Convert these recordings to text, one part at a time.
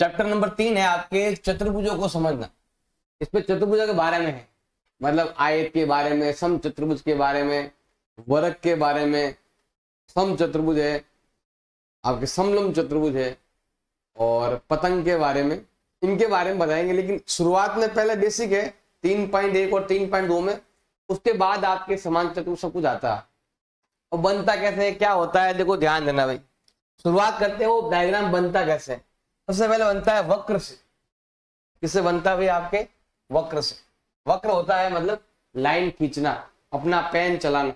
Chapter number 3 है आपके चतुर्भुजों को समझना। इसमें चतुर्भुजों के बारे में है, मतलब आयत के बारे में, सम चतुर्भुज के बारे में, वर्ग के बारे में, सम चतुर्भुज है, आपके समलंब चतुर्भुज है, और पतंग के बारे में, इनके बारे में बताएंगे। लेकिन शुरुआत में पहले बेसिक है 3.1 और 3.2 में, उसके बाद आपके समान चतुर्भुज सब कुछ आता है। और बनता कैसे है, क्या होता है, देखो ध्यान देना भाई। शुरुआत करते हैं, वो डायग्राम बनता कैसे है। सबसे पहले बनता है वक्र से। किससे बनता है भाई, आपके वक्र से। वक्र होता है मतलब लाइन खींचना, अपना पेन चलाना,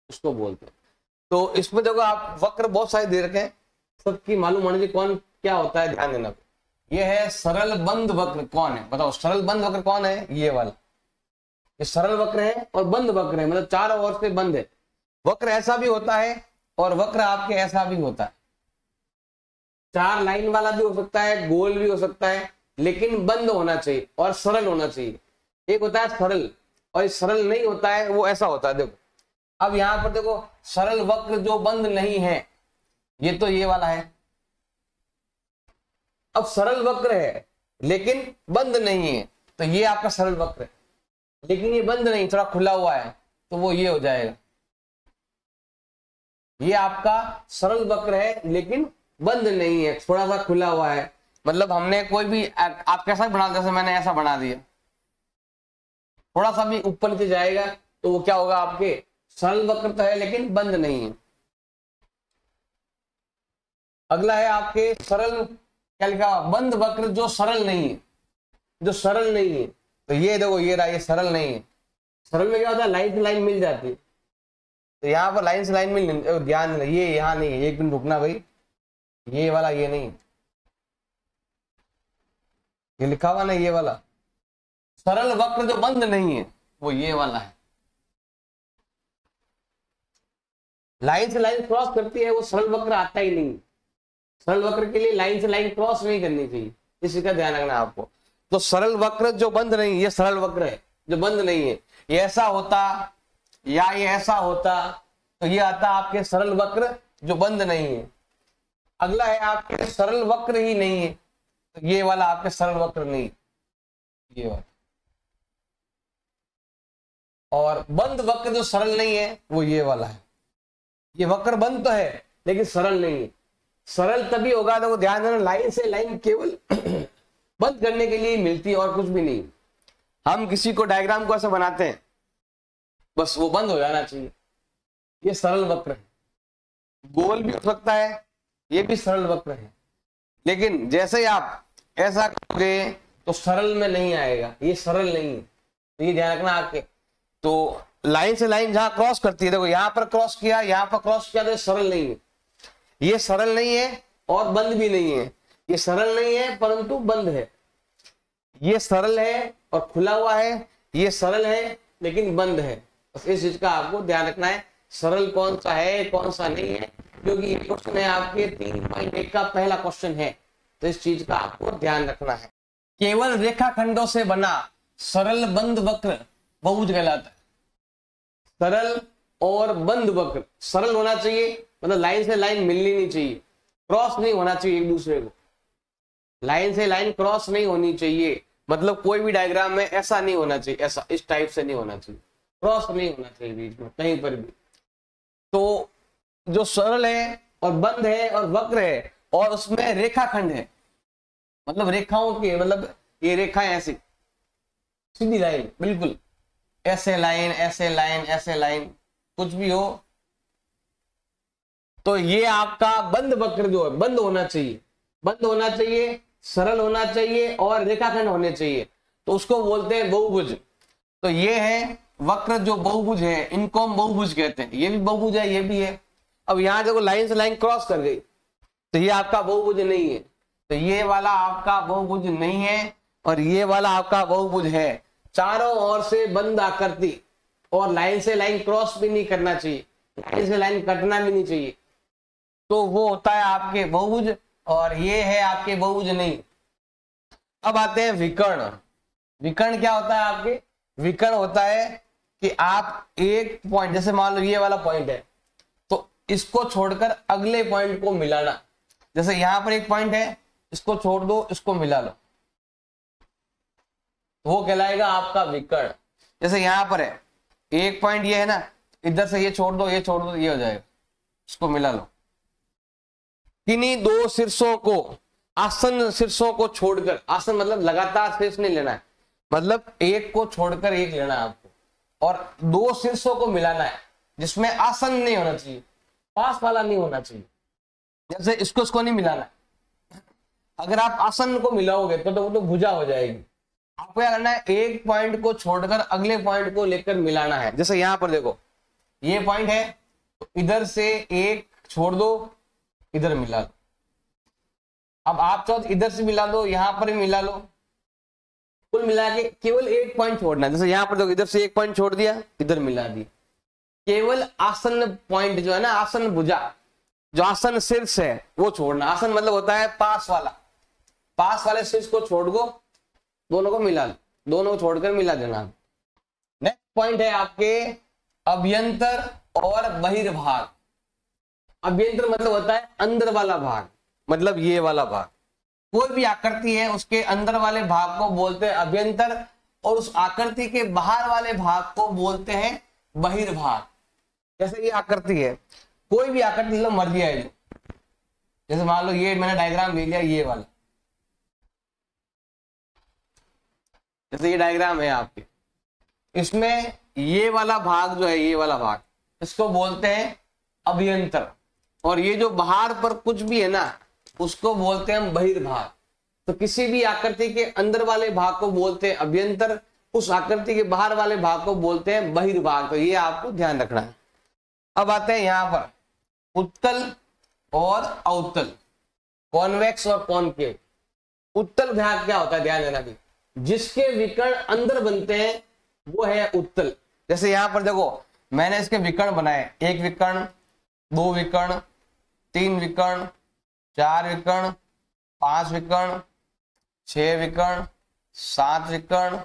उसको बोलते हैं। तो इसमें देखो आप वक्र बहुत सारे दे रखे हैं, सबकी मालूम होने चाहिए कौन क्या होता है, ध्यान देना। ये है सरल बंद वक्र, कौन है बताओ, सरल बंद वक्र कौन है, ये वाला। ये सरल वक्र है और बंद वक्र है, मतलब चारों ओर से बंद है। वक्र ऐसा भी होता है और वक्र आपके ऐसा भी होता है, 4 लाइन वाला भी हो सकता है, गोल भी हो सकता है, लेकिन बंद होना चाहिए और सरल होना चाहिए। एक होता है सरल और सरल नहीं होता है, वो ऐसा होता है। देखो अब यहां पर देखो, सरल वक्र जो बंद नहीं है, ये तो ये वाला है। अब सरल वक्र है लेकिन बंद नहीं है, तो ये आपका सरल वक्र है। लेकिन ये बंद नहीं, थोड़ा खुला हुआ है, तो वो ये हो जाएगा। ये आपका सरल वक्र है लेकिन बंद नहीं है, थोड़ा सा खुला हुआ है। मतलब हमने कोई भी आप कैसा बना, जैसे मैंने ऐसा बना दिया, थोड़ा सा भी ऊपर नीचे जाएगा तो वो क्या होगा, आपके सरल वक्र तो है लेकिन बंद नहीं है। अगला है आपके सरल, क्या लिखा, बंद वक्र जो सरल नहीं है, जो सरल नहीं है। तो ये देखो ये रहा, ये सरल नहीं है। सरल में क्या होता है, लाइन से लाइन मिल जाती है, तो यहाँ पर लाइन से लाइन मिल, ध्यान देना, ये यहाँ नहीं है, एक मिनट रुकना भाई, ये वाला ये नहीं, ये लिखा हुआ ना ये वाला सरल वक्र जो बंद नहीं है, वो ये वाला है। लाइन से लाइन क्रॉस करती है, वो सरल वक्र आता ही नहीं। सरल वक्र के लिए लाइन से लाइन क्रॉस नहीं करनी चाहिए, इसका ध्यान रखना आपको। तो सरल वक्र जो बंद नहीं, ये सरल वक्र है जो बंद नहीं है। ये ऐसा होता या ये ऐसा होता, तो ये आता आपके सरल वक्र जो बंद नहीं है। अगला है आपके सरल वक्र ही नहीं है, तो ये वाला आपके सरल वक्र नहीं, ये वाला। और बंद वक्र जो सरल नहीं है, वो ये वाला है। ये वक्र बंद तो है लेकिन सरल नहीं है। सरल तभी होगा, तो ध्यान देना, लाइन से लाइन केवल बंद करने के लिए मिलती है और कुछ भी नहीं। हम किसी को डायग्राम को ऐसा बनाते हैं, बस वो बंद हो जाना चाहिए, ये सरल वक्र है। गोल भी हो सकता है, ये भी सरल वक्र है। लेकिन जैसे ही आप ऐसा करोगे तो सरल में नहीं आएगा, ये सरल नहीं है, तो ये ध्यान रखना आपके। तो लाइन से लाइन जहां क्रॉस करती है, देखो यहां पर क्रॉस किया, यहां पर क्रॉस किया, तो ये सरल नहीं है। ये सरल नहीं है और बंद भी नहीं है। ये सरल नहीं है परंतु बंद है। ये सरल है और खुला हुआ है, ये सरल है लेकिन बंद है। बस इस चीज का आपको ध्यान रखना है, सरल कौन सा है कौन सा नहीं है, क्योंकि ये क्वेश्चन है आपके 3.1 का पहला क्वेश्चन है, तो इस चीज का आपको ध्यान रखना है। केवल रेखाखंडों से बना सरल बंद वक्र बहुभुज कहलाता है। सरल और बंद वक्र, सरल होना चाहिए मतलब लाइन से लाइन मिलनी नहीं चाहिए, क्रॉस नहीं होना चाहिए एक दूसरे को। लाइन से लाइन क्रॉस नहीं होनी चाहिए, मतलब कोई भी डायग्राम में ऐसा नहीं होना चाहिए, ऐसा इस टाइप से नहीं होना चाहिए, क्रॉस नहीं होना चाहिए बीच में कहीं पर भी। तो जो सरल है और बंद है और वक्र है और उसमें रेखाखंड है, मतलब रेखाओं के, मतलब ये रेखाएं ऐसी सीधी लाइन, बिल्कुल ऐसे लाइन ऐसे लाइन ऐसे लाइन, कुछ भी हो, तो ये आपका बंद वक्र जो है बंद होना चाहिए, बंद होना चाहिए, सरल होना चाहिए और रेखाखंड होने चाहिए, तो उसको बोलते हैं बहुभुज। तो ये है वक्र जो बहुभुज है, इनको हम बहुभुज कहते हैं। ये भी बहुभुज है, ये भी है। अब यहां देखो लाइन से लाइन क्रॉस कर गई, तो ये आपका बहुभुज नहीं है, तो ये वाला आपका बहुभुज नहीं है और ये वाला आपका बहुभुज है। चारों ओर से बंद आकृति और लाइन से लाइन क्रॉस भी नहीं करना चाहिए, लाइन से लाइन कटना भी नहीं चाहिए, तो वो होता है आपके बहुभुज, और ये है आपके बहुभुज नहीं। अब आते हैं विकर्ण। विकर्ण क्या होता है आपके, विकर्ण होता है कि आप एक पॉइंट, जैसे मान लो ये वाला पॉइंट है, तो इसको छोड़कर अगले पॉइंट को मिलाना। जैसे यहां पर एक पॉइंट है इसको छोड़ दो, इसको मिला लो, वो कहलाएगा आपका विकर्ण। जैसे यहां पर है एक पॉइंट ये है ना, इधर से ये छोड़ दो, ये छोड़ दो, ये हो जाएगा, इसको मिला लो। किन्हीं दो शीर्षों को, आसन शीर्षों को छोड़कर, आसन मतलब लगातार शीर्ष नहीं लेना है, मतलब एक को छोड़कर एक लेना है आपको, और दो शीर्षों को मिलाना है जिसमें आसन नहीं होना चाहिए, पास वाला नहीं होना चाहिए। जैसे इसको नहीं मिलाना है। अगर आप आसन को मिलाओगे तो वो तो भुजा हो जाएगी। आपको क्या करना है, एक पॉइंट को छोड़कर अगले पॉइंट को लेकर मिलाना है। जैसे यहां पर देखो ये पॉइंट है, तो इधर से एक छोड़ दो, इधर मिला लो। अब आप चाहो तो इधर से मिला दो, यहां पर भी मिला लो, कुल मिला के केवल एक पॉइंट छोड़ना है। जैसे यहां पर देखो इधर से एक पॉइंट छोड़ दिया, इधर मिला दिया। केवल आसन पॉइंट जो है ना, आसन भुजा, जो आसन शीर्ष है वो छोड़ना। आसन मतलब होता है पास वाला, पास वाले शीर्ष को छोड़ दो, दोनों को मिला लो, दोनों को छोड़कर मिला देना। नेक्स्ट पॉइंट है आपके अभ्यंतर और बहिर्भाग। अभ्यंतर मतलब होता है अंदर वाला भाग, मतलब ये वाला भाग। कोई भी आकृति है उसके अंदर वाले भाग को बोलते हैं अभ्यंतर, और उस आकृति के बाहर वाले भाग को बोलते हैं बहिर्भाग। जैसे ये आकृति है, कोई भी आकृति लो, मर्जी है जो, जैसे मान लो ये मैंने डायग्राम ले लिया, ये वाला, जैसे ये डायग्राम है आपके, इसमें ये वाला भाग जो है, ये वाला भाग, इसको बोलते हैं अभ्यंतर, और ये जो बाहर पर कुछ भी है ना उसको बोलते हैं हम बहिर्भाग। तो किसी भी आकृति के अंदर वाले भाग को बोलते हैं अभ्यंतर, उस आकृति के बाहर वाले भाग को बोलते हैं बहिर्भाग। तो ये आपको ध्यान रखना है। अब आते हैं यहां पर उत्तल और अवतल, कॉन्वेक्स और कॉनकेव। उत्तल भाग क्या होता है, ध्यान देना भी, जिसके विकर्ण अंदर बनते हैं वो है उत्तल। जैसे यहां पर देखो मैंने इसके विकर्ण बनाए, एक विकर्ण, दो विकर्ण, तीन विकर्ण, चार विकर्ण, पांच विकर्ण, छह विकर्ण, सात विकर्ण,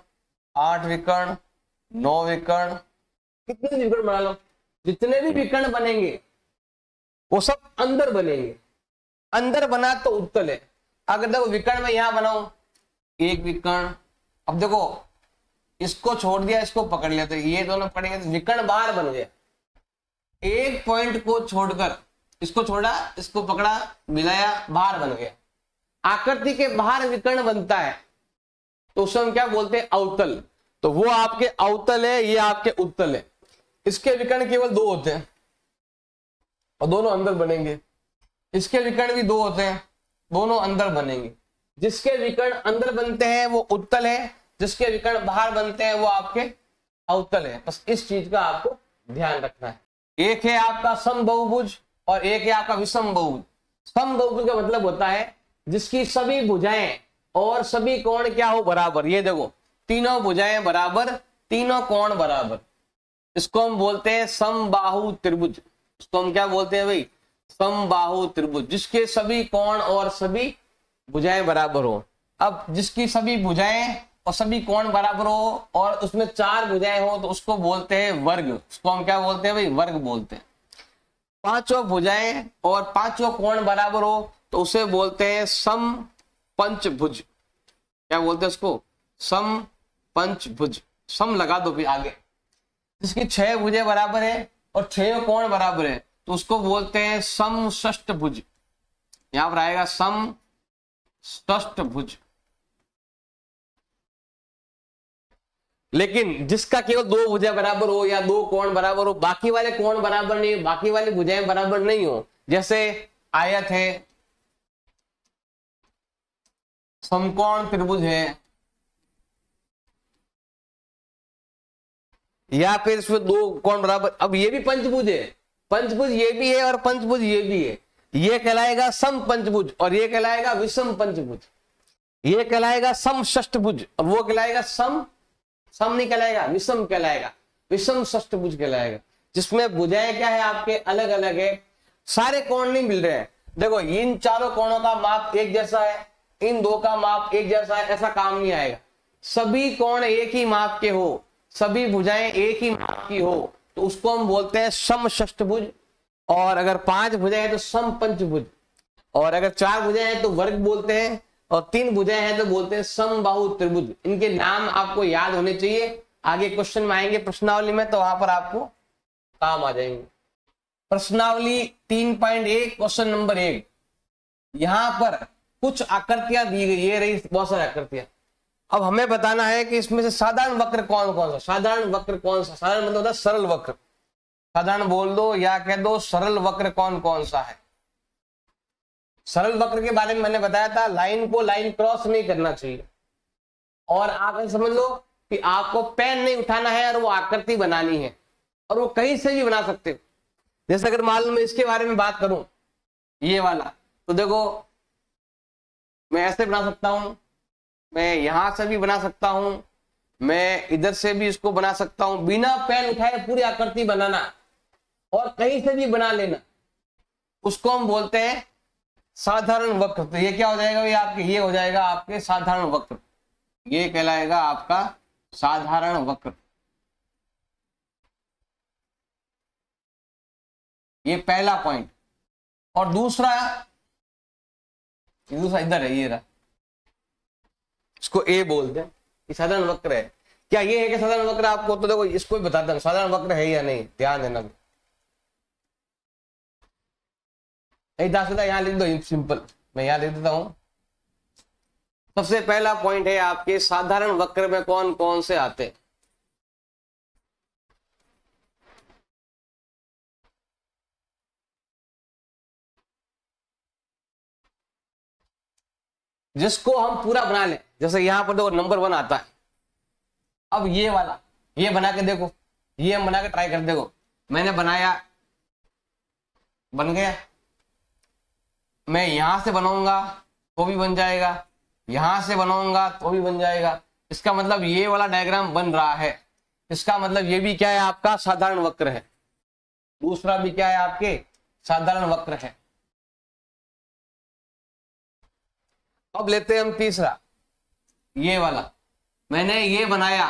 आठ विकर्ण, नौ विकर्ण, कितने विकर्ण बना लो, जितने भी विकर्ण बनेंगे वो सब अंदर बनेंगे। अंदर बना तो उत्तल है। अगर देखो विकर्ण में यहां बनाओ एक विकर्ण, अब देखो इसको छोड़ दिया, इसको पकड़ लिया, तो ये दोनों पकड़ेंगे तो विकर्ण बाहर बन गया। एक पॉइंट को छोड़कर, इसको छोड़ा, इसको पकड़ा, मिलाया, बाहर बन गया। आकृति के बाहर विकर्ण बनता है तो उसे हम क्या बोलते हैं, अवतल। तो वो आपके अवतल है, ये आपके उत्तल है। इसके विकर्ण केवल दो होते हैं और दोनों अंदर बनेंगे। इसके विकर्ण भी दो होते हैं, दोनों अंदर बनेंगे। जिसके विकर्ण अंदर बनते हैं वो उत्तल है, जिसके विकर्ण बाहर बनते हैं वो आपके अवतल है। बस इस चीज का आपको ध्यान रखना है। एक है आपका समबाहुभुज और एक है आपका विषम बहुभुज। समबाहुभुज का मतलब होता है जिसकी सभी भुजाएं और सभी कोण क्या हो, बराबर। ये देखो तीनों भुजाएं बराबर, तीनों कोण बराबर, इसको हम बोलते हैं समबाहु त्रिभुज। इसको हम क्या बोलते हैं भाई, समबाहु त्रिभुज, जिसके सभी कोण और सभी भुजाएं बराबर हो। अब जिसकी सभी भुजाएं और सभी कोण बराबर हो और उसमें चार भुजाएं हो तो उसको बोलते हैं वर्ग। उसको हम क्या बोलते हैं भाई, वर्ग बोलते हैं। पांचों भुजाएं और पांचों कोण बराबर हो तो उसे बोलते हैं सम पंचभुज। क्या बोलते हैं उसको, सम पंचभुज। सम लगा दो फिर आगे। जिसकी छह भुजें बराबर है और छह कोण बराबर है तो उसको बोलते हैं सम षष्ठभुज। यहां पर आएगा सम षष्ठभुज। लेकिन जिसका केवल दो भुजाएं बराबर हो या दो कोण बराबर हो, बाकी वाले कोण बराबर नहीं, बाकी वाली भुजाएं बराबर नहीं हो, जैसे आयत है, समकोण त्रिभुज है, या फिर इसमें दो कोण बराबर। अब ये भी पंचभुज है, पंचभुज ये भी है और पंचभुज ये भी है। ये कहलाएगा सम पंचभुज और ये कहलाएगा विषम पंचभुज। ये कहलाएगा सम षष्ठभुज और वो कहलाएगा सम नहीं कहलाएगा, विषम कहलाएगा, विषम षष्ठभुज कहलाएगा। जिसमें भुजाएं क्या है आपके अलग अलग है, सारे कोण नहीं मिल रहे हैं। देखो इन चारों कोणों का माप एक जैसा है, इन दो का माप एक जैसा है, ऐसा काम नहीं आएगा। सभी कोण एक ही माप के हो, सभी भुजाएं एक ही माप की हो तो उसको हम बोलते हैं सम षष्ठभुज। और अगर पांच भुजाएं तो सम पंचभुज। और अगर 4 भुजाएं हैं तो वर्ग बोलते हैं, और 3 भुजाएं हैं तो बोलते हैं समबाहु त्रिभुज। इनके नाम आपको याद होने चाहिए, आगे क्वेश्चन में आएंगे प्रश्नावली में तो वहां पर आपको काम आ जाएंगे। प्रश्नावली 3.1 क्वेश्चन नंबर 1, यहां पर कुछ आकृतियां दी गई, ये रही बहुत सारी आकृतियां। अब हमें बताना है कि इसमें से साधारण वक्र कौन कौन सा, साधारण वक्र कौन सा, साधारण मतलब होता है सरल वक्र, साधारण बोल दो या कह दो सरल वक्र कौन कौन सा है। सरल वक्र के बारे में मैंने बताया था, लाइन को लाइन क्रॉस नहीं करना चाहिए, और आप ऐसे समझ लो कि आपको पेन नहीं उठाना है और वो आकृति बनानी है, और वो कहीं से भी बना सकते हो। जैसे अगर मान लो मैं इसके बारे में बात करूं, ये वाला, तो देखो मैं ऐसे बना सकता हूं, मैं यहां से भी बना सकता हूं, मैं इधर से भी इसको बना सकता हूं, बिना पेन उठाए पूरी आकृति बनाना और कहीं से भी बना लेना, उसको हम बोलते हैं साधारण वक्र। तो ये क्या हो जाएगा भाई आपके, ये हो जाएगा आपके साधारण वक्र, ये कहलाएगा आपका साधारण वक्र। ये पहला पॉइंट। और दूसरा इधर है, ये रहा, इसको ए बोलते हैं, ये साधारण वक्र है। क्या ये है कि साधारण वक्र आपको, तो देखो इसको भी बताता हूं साधारण वक्र है या नहीं, ध्यान देना। यहां लिख दो सिंपल, मैं यहां लिख देता हूं। सबसे पहला पॉइंट है आपके साधारण वक्र में कौन कौन से आते हैं। जिसको हम पूरा बना लें, जैसे यहां पर देखो नंबर 1 आता है। अब ये वाला, ये बना के देखो, ये हम बना के ट्राई कर देखो, मैंने बनाया, बन गया। मैं यहां से बनाऊंगा तो भी बन जाएगा, यहां से बनाऊंगा तो भी बन जाएगा। इसका मतलब ये वाला डायग्राम बन रहा है, इसका मतलब ये भी क्या है आपका साधारण वक्र है, दूसरा भी क्या है आपके साधारण वक्र है। अब लेते हैं हम तीसरा, ये वाला, मैंने ये बनाया,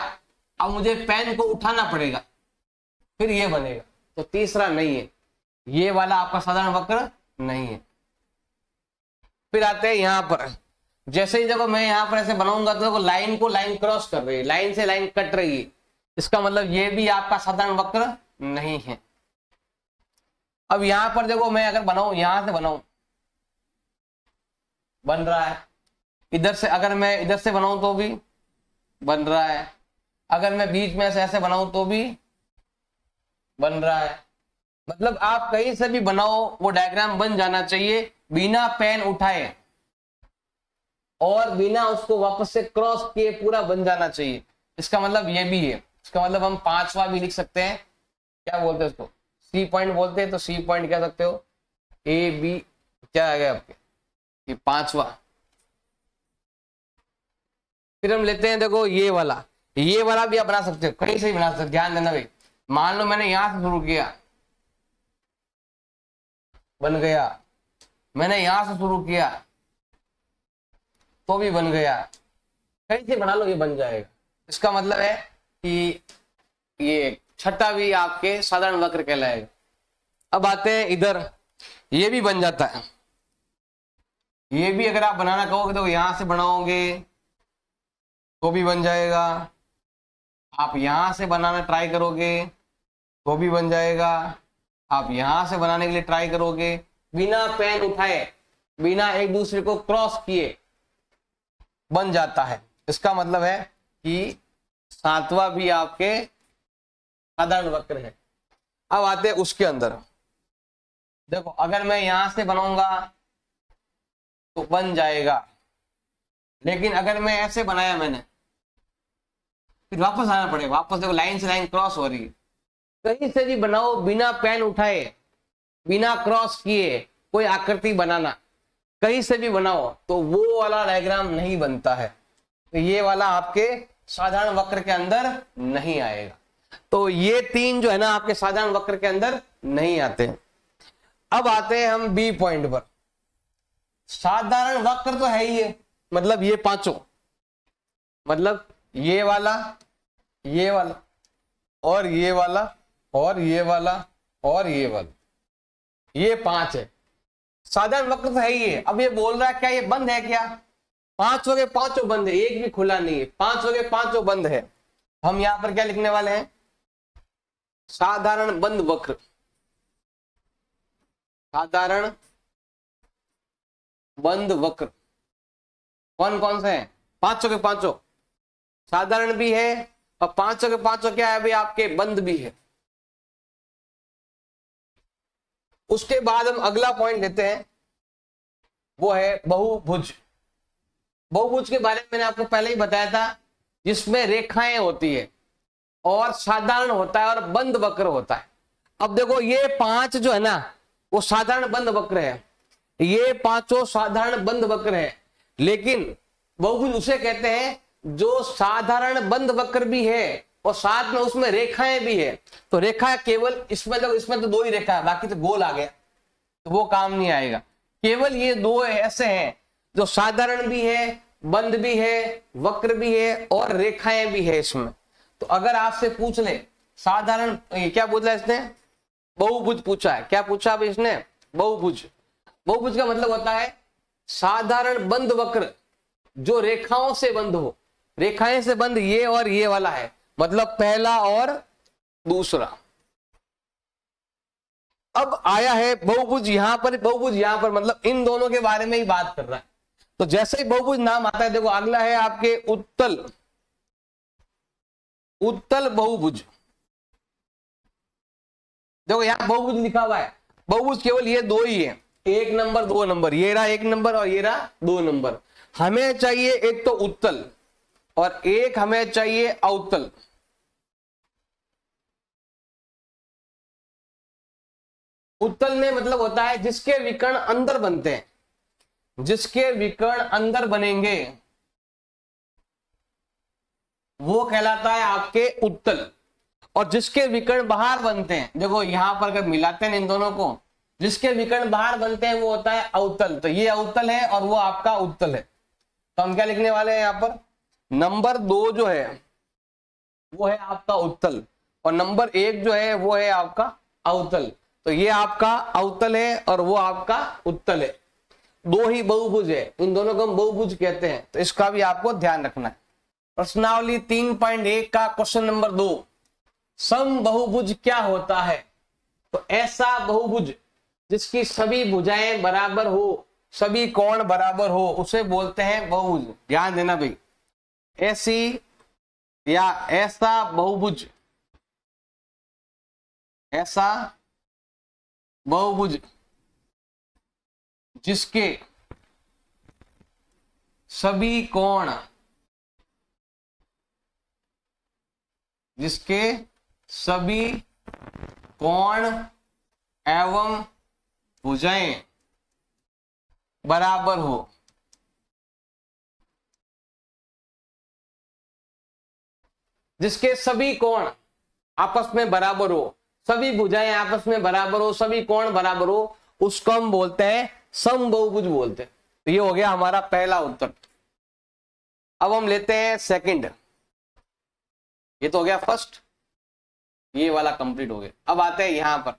अब मुझे पेन को उठाना पड़ेगा फिर ये बनेगा, तो तीसरा नहीं है, ये वाला आपका साधारण वक्र नहीं है। फिर आते हैं यहां पर, जैसे ही देखो मैं यहां पर ऐसे बनाऊंगा तो देखो लाइन को लाइन क्रॉस कर रही है, लाइन से लाइन कट रही है, इसका मतलब ये भी आपका साधारण वक्र नहीं है। अब यहां पर देखो मैं अगर बनाऊं, यहां से बनाऊं, बन रहा है, इधर से अगर मैं इधर से बनाऊं तो भी बन रहा है, अगर मैं बीच में ऐसे बनाऊं तो भी बन रहा है। मतलब आप कहीं से भी बनाओ वो डायग्राम बन जाना चाहिए बिना पेन उठाए और बिना उसको वापस से क्रॉस किए, पूरा बन जाना चाहिए। इसका मतलब ये भी है, इसका मतलब हम 5वां भी लिख सकते हैं, क्या बोलते हैं उसको, सी पॉइंट बोलते हैं, तो सी पॉइंट कह सकते हो, ए बी क्या आ गया आपके, ये 5वां। फिर हम लेते हैं देखो ये वाला, ये वाला भी आप बना सकते हो, कहीं से भी बना सकते हो, ध्यान देना भाई। मान लो मैंने यहां से शुरू किया, बन गया, मैंने यहां से शुरू किया तो भी बन गया, कहीं से बना लो ये बन जाएगा। इसका मतलब है कि ये छठा भी आपके साधारण वक्र कहलाएगा। अब आते हैं इधर, ये भी बन जाता है, ये भी अगर आप बनाना कहोगे तो यहां से बनाओगे तो भी बन जाएगा, आप यहां से बनाना ट्राई करोगे तो भी बन जाएगा, आप यहां से बनाने के लिए ट्राई करोगे बिना पेन उठाए, बिना एक दूसरे को क्रॉस किए, बन जाता है। इसका मतलब है कि 7वां भी आपके साधारण वक्र है। अब आते हैं उसके अंदर, देखो अगर मैं यहां से बनाऊंगा तो बन जाएगा, लेकिन अगर मैं ऐसे बनाया मैंने, फिर वापस आना पड़ेगा, वापस देखो लाइन से लाइन क्रॉस हो रही है। कहीं से भी बनाओ बिना पेन उठाए, बिना क्रॉस किए कोई आकृति बनाना, कहीं से भी बनाओ तो वो वाला डायग्राम नहीं बनता है, तो ये वाला आपके साधारण वक्र के अंदर नहीं आएगा। तो ये 3 जो है ना आपके साधारण वक्र के अंदर नहीं आते हैं। अब आते हैं हम बी पॉइंट पर। साधारण वक्र तो है ही है, मतलब ये 5, मतलब ये वाला, ये वाला और ये वाला और ये वाला और ये वाला, ये 5 है। साधारण वक्र तो है ही है। अब ये बोल रहा है क्या ये बंद है क्या? पांचों के पांचों बंद है, एक भी खुला नहीं है, पांचों के पांचों बंद है। हम यहां पर क्या लिखने वाले हैं? साधारण बंद वक्र। साधारण बंद वक्र कौन कौन से हैं? पांचों के पांचों साधारण भी है और पांचों के पांचों क्या है भाई आपके? बंद भी है। उसके बाद हम अगला पॉइंट लेते हैं, वो है बहुभुज। बहुभुज के बारे में मैंने आपको पहले ही बताया था, जिसमें रेखाएं होती है और साधारण होता है और बंद वक्र होता है। अब देखो ये पांच जो है ना वो साधारण बंद वक्र है, ये पांचों साधारण बंद वक्र है। लेकिन बहुभुज उसे कहते हैं जो साधारण बंद वक्र भी है और साथ में उसमें रेखाएं भी है। तो रेखा केवल इसमें तो दो ही रेखा है, बाकी तो गोल आ गया, तो वो काम नहीं आएगा। केवल ये दो ऐसे हैं जो साधारण भी है, बंद भी है, वक्र भी है और रेखाएं भी है इसमें। तो अगर आपसे पूछ ले साधारण, क्या पूछा इसने? बहुभुज पूछा है। क्या पूछा अभी इसने? बहुभुज। बहुभुज का मतलब होता है साधारण बंद वक्र जो रेखाओं से बंद हो। रेखाएं से बंद ये और ये वाला है, मतलब पहला और दूसरा। अब आया है बहुभुज यहां पर, बहुभुज यहां पर, मतलब इन दोनों के बारे में ही बात कर रहा है। तो जैसे ही बहुभुज नाम आता है, देखो अगला है आपके उत्तल। उत्तल बहुभुज। देखो यहां बहुभुज लिखा हुआ है। बहुभुज केवल ये दो ही है, 1 नंबर 2 नंबर। ये रहा 1 नंबर और ये रहा 2 नंबर। हमें चाहिए एक तो उत्तल और एक हमें चाहिए अवतल। उत्तल में मतलब होता है जिसके विकर्ण अंदर बनते हैं, जिसके विकर्ण अंदर बनेंगे वो कहलाता है आपके उत्तल। और जिसके विकर्ण बाहर बनते हैं, देखो यहां पर अगर मिलाते हैं इन दोनों को, जिसके विकर्ण बाहर बनते हैं वो होता है अवतल। तो ये अवतल है और वो आपका उत्तल है। तो हम क्या लिखने वाले हैं यहां पर? नंबर 2 जो है वो है आपका उत्तल और नंबर 1 जो है वो है आपका अवतल। तो ये आपका अवतल है और वो आपका उत्तल है। दो ही बहुभुज है, इन दोनों को हम बहुभुज कहते हैं। तो इसका भी आपको ध्यान रखना है। प्रश्नावली 3.1 का क्वेश्चन नंबर 2, समबहुभुज क्या होता है? तो ऐसा बहुभुज जिसकी सभी भुजाएं बराबर हो, सभी कोण बराबर हो, उसे बोलते हैं बहुभुज। ध्यान देना भाई, ऐसी या ऐसा बहुभुज, ऐसा बहुभुज जिसके सभी कोण, जिसके सभी कोण एवं भुजाएं बराबर हो। जिसके सभी कोण आपस में बराबर हो, सभी भुजाएं आपस में बराबर हो, सभी कोण बराबर हो, उसको हम बोलते हैं समबहुभुज बोलते हैं। तो ये हो गया हमारा पहला उत्तर। अब हम लेते हैं सेकंड। ये तो हो गया फर्स्ट, ये वाला कंप्लीट हो गया। अब आते हैं यहां पर,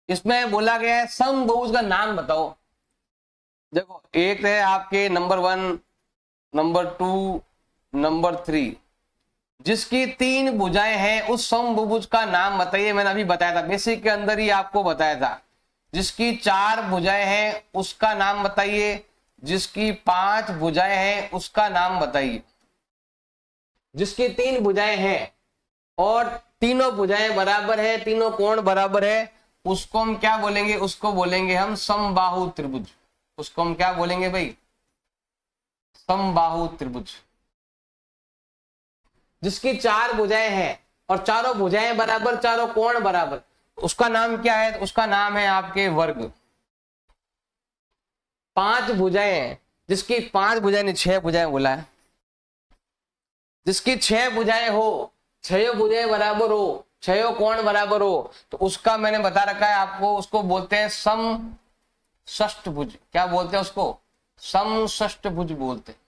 इसमें बोला गया है समबहुभुज का नाम बताओ। देखो एक है आपके नंबर 1, नंबर 2, नंबर 3, जिसकी 3 भुजाएं हैं उस समबहुभुज का नाम बताइए। मैंने अभी बताया था, बेसिक के अंदर ही आपको बताया था। जिसकी 4 भुजाएं हैं उसका नाम बताइए, जिसकी 5 भुजाएं हैं उसका नाम बताइए। जिसकी 3 भुजाएं हैं और तीनों भुजाएं बराबर है, तीनों कोण बराबर है, उसको हम क्या बोलेंगे? उसको बोलेंगे हम समबाहु त्रिभुज। उसको हम क्या बोलेंगे भाई? समबाहु त्रिभुज। जिसकी 4 भुजाएं हैं और चारों भुजाएं बराबर, चारों कोण बराबर, उसका नाम क्या है? उसका नाम है आपके वर्ग। 5 भुजाएं हैं, जिसकी 5 भुजाएं नहीं 6 भुजाएं बोला है, जिसकी 6 भुजाएं हो, 6 भुजाएं बराबर हो, 6 कोण बराबर हो, तो उसका मैंने बता रखा है आपको, उसको बोलते हैं समषष्ठभुज। क्या बोलते हैं उसको? समषष्ठभुज बोलते हैं।